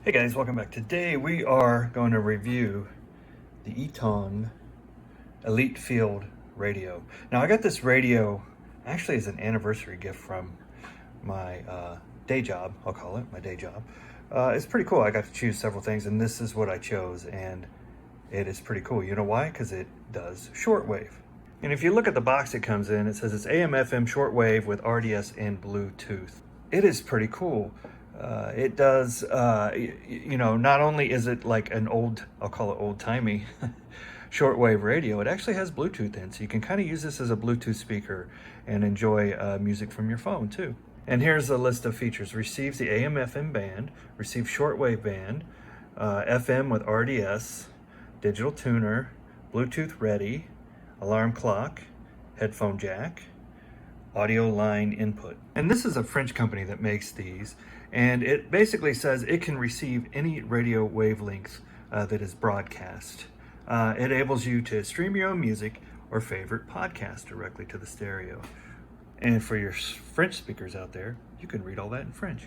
Hey guys, welcome back. Today we are going to review the Eton Elite Field radio. Now I got this radio actually as an anniversary gift from my day job, I'll call it, my day job. It's pretty cool. I got to choose several things and this is what I chose, and it is pretty cool. You know why? Because it does shortwave. And if you look at the box it comes in, it says it's AM FM shortwave with RDS and Bluetooth. It is pretty cool. It does, not only is it like an old, I'll call it old-timey shortwave radio, it actually has Bluetooth in, so you can kind of use this as a Bluetooth speaker and enjoy music from your phone too. And here's a list of features. Receives the AM FM band, receives shortwave band, FM with RDS, digital tuner, Bluetooth ready, alarm clock, headphone jack, audio line input. And this is a French company that makes these, and it basically says it can receive any radio wavelength that is broadcast. It enables you to stream your own music or favorite podcast directly to the stereo. And for your French speakers out there, you can read all that in French.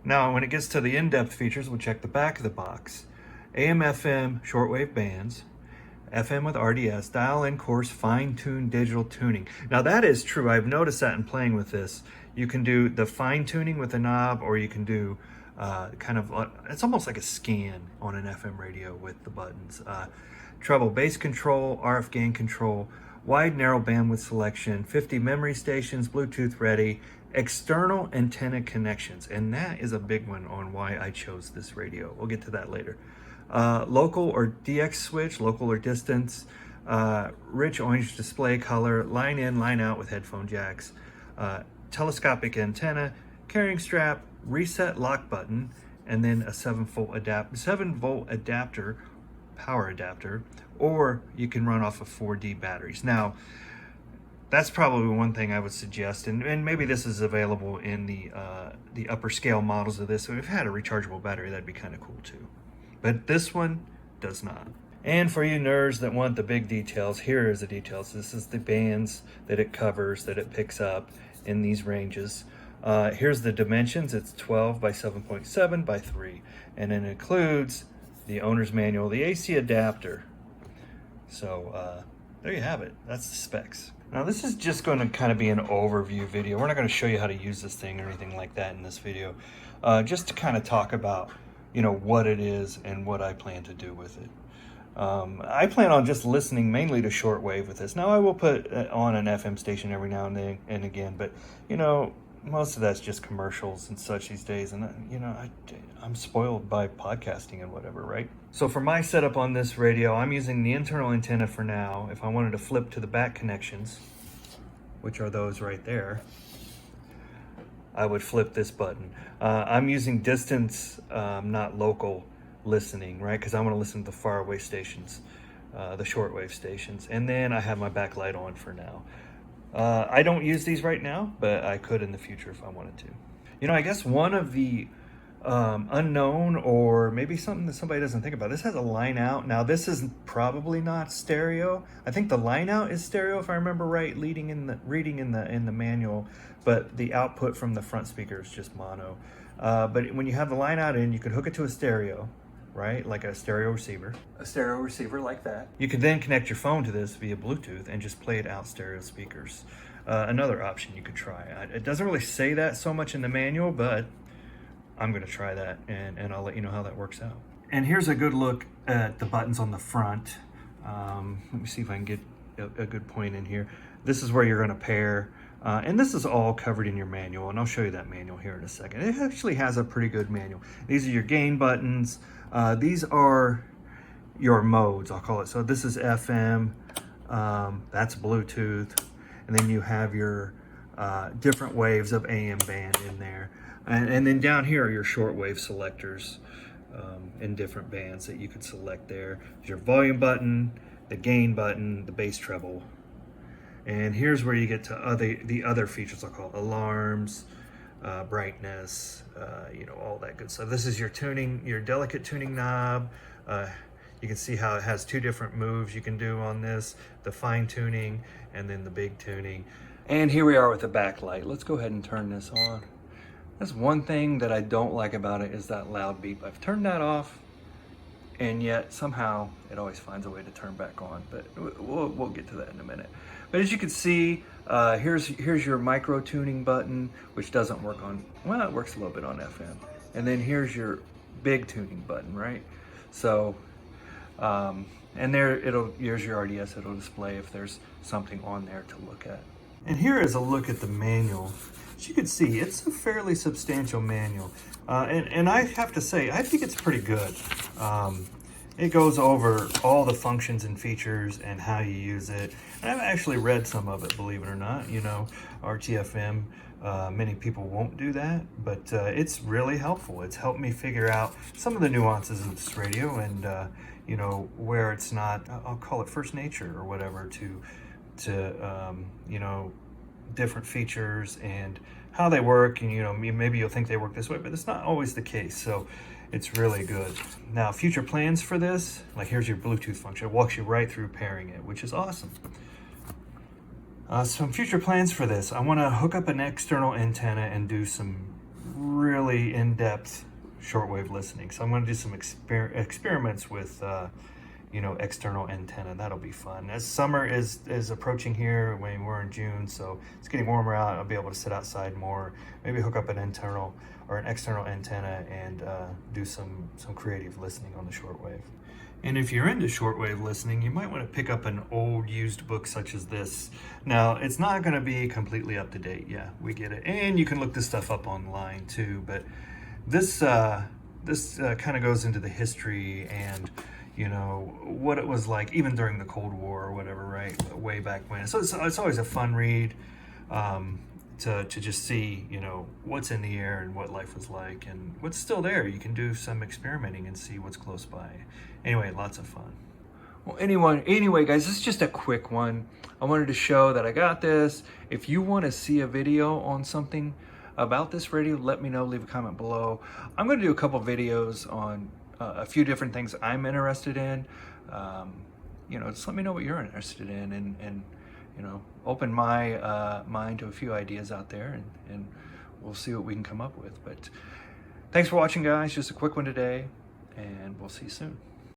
Now, when it gets to the in-depth features, we'll check the back of the box. AM, FM, shortwave bands, FM with RDS, dial-in course, fine-tuned digital tuning. Now that is true. I've noticed that in playing with this. You can do the fine-tuning with a knob, or you can do it's almost like a scan on an FM radio with the buttons. Treble bass control, RF gain control, wide narrow bandwidth selection, 50 memory stations, Bluetooth ready, external antenna connections. And that is a big one on why I chose this radio. We'll get to that later. Local or DX switch, local or distance, rich orange display color, line in, line out with headphone jacks, telescopic antenna, carrying strap, reset lock button, and then a 7-volt adapter, power adapter, or you can run off of 4D batteries. Now, that's probably one thing I would suggest, and maybe this is available in the upper scale models of this. So if it had a rechargeable battery, that'd be kind of cool too. But this one does not. And for you nerds that want the big details, here is the details. This is the bands that it covers, that it picks up in these ranges. Here's the dimensions. It's 12 by 7.7 by 3. And it includes the owner's manual, the AC adapter. So there you have it. That's the specs. Now this is just going to kind of be an overview video. We're not going to show you how to use this thing or anything like that in this video. Just to kind of talk about what it is and what I plan to do with it. I plan on just listening mainly to shortwave with this. Now I will put on an FM station every now and again, but most of that's just commercials and such these days, and I'm spoiled by podcasting and whatever, right? So for my setup on this radio, I'm using the internal antenna for now. If I wanted to flip to the back connections, which are those right there, I would flip this button. I'm using distance, not local listening, right? Because I want to listen to the faraway stations, the shortwave stations. And then I have my backlight on for now. I don't use these right now, but I could in the future if I wanted to. I guess one of the unknown, or maybe something that somebody doesn't think about, this has a line out. Now this is probably not stereo. I think the line out is stereo if I remember right, reading in the manual, but the output from the front speaker is just mono. But when you have the line out in, you could hook it to a stereo, right? Like a stereo receiver like that. You could then connect your phone to this via Bluetooth and just play it out stereo speakers. Another option you could try. It doesn't really say that so much in the manual, but I'm going to try that, and I'll let you know how that works out. And here's a good look at the buttons on the front. Let me see if I can get a good point in here. This is where you're going to pair, and this is all covered in your manual, and I'll show you that manual here in a second. It actually has a pretty good manual. These are your gain buttons. These are your modes, I'll call it. So this is FM, that's Bluetooth, and then you have your different waves of AM band in there. And then down here are your shortwave selectors in different bands that you could select there. There's your volume button, the gain button, the bass treble. And here's where you get to the other features, I'll call it alarms, brightness, all that good stuff. This is your tuning, your delicate tuning knob. You can see how it has two different moves you can do on this, the fine tuning and then the big tuning. And here we are with the backlight. Let's go ahead and turn this on. That's one thing that I don't like about it, is that loud beep. I've turned that off, and yet somehow it always finds a way to turn back on, but we'll get to that in a minute. But as you can see, here's your micro tuning button, which doesn't work on, well, it works a little bit on FM. And then here's your big tuning button, right? So, and there, here's your RDS, it'll display if there's something on there to look at. And here is a look at the manual. As you can see, it's a fairly substantial manual. And I have to say, I think it's pretty good. It goes over all the functions and features and how you use it. And I've actually read some of it, believe it or not. You know, RTFM, many people won't do that, but it's really helpful. It's helped me figure out some of the nuances of this radio, and you know, where it's not, I'll call it first nature or whatever, to you know, different features and how they work. And you know, maybe you'll think they work this way, but it's not always the case. So it's really good. Now, future plans for this, like here's your Bluetooth function. It walks you right through pairing it, which is awesome. Some future plans for this. I want to hook up an external antenna and do some really in-depth shortwave listening. So I'm going to do some experiments with you know, external antenna. That'll be fun. As summer is approaching here, when we're in June, so it's getting warmer out, I'll be able to sit outside more, maybe hook up an internal or an external antenna and do some creative listening on the shortwave. And if you're into shortwave listening, you might want to pick up an old used book such as this. Now, it's not going to be completely up to date. Yeah, we get it. And you can look this stuff up online too, but this kind of goes into the history and, you know, what it was like even during the Cold War or whatever, right? Way back when. So it's always a fun read to just see, you know, what's in the air and what life was like and what's still there. You can do some experimenting and see what's close by. Anyway, lots of fun. Well, anyway, guys, this is just a quick one. I wanted to show that I got this. If you want to see a video on something about this radio, let me know, leave a comment below. I'm going to do a couple videos on a few different things I'm interested in. You know, just let me know what you're interested in, and you know, open my mind to a few ideas out there, and we'll see what we can come up with. But thanks for watching, guys. Just a quick one today, and we'll see you soon.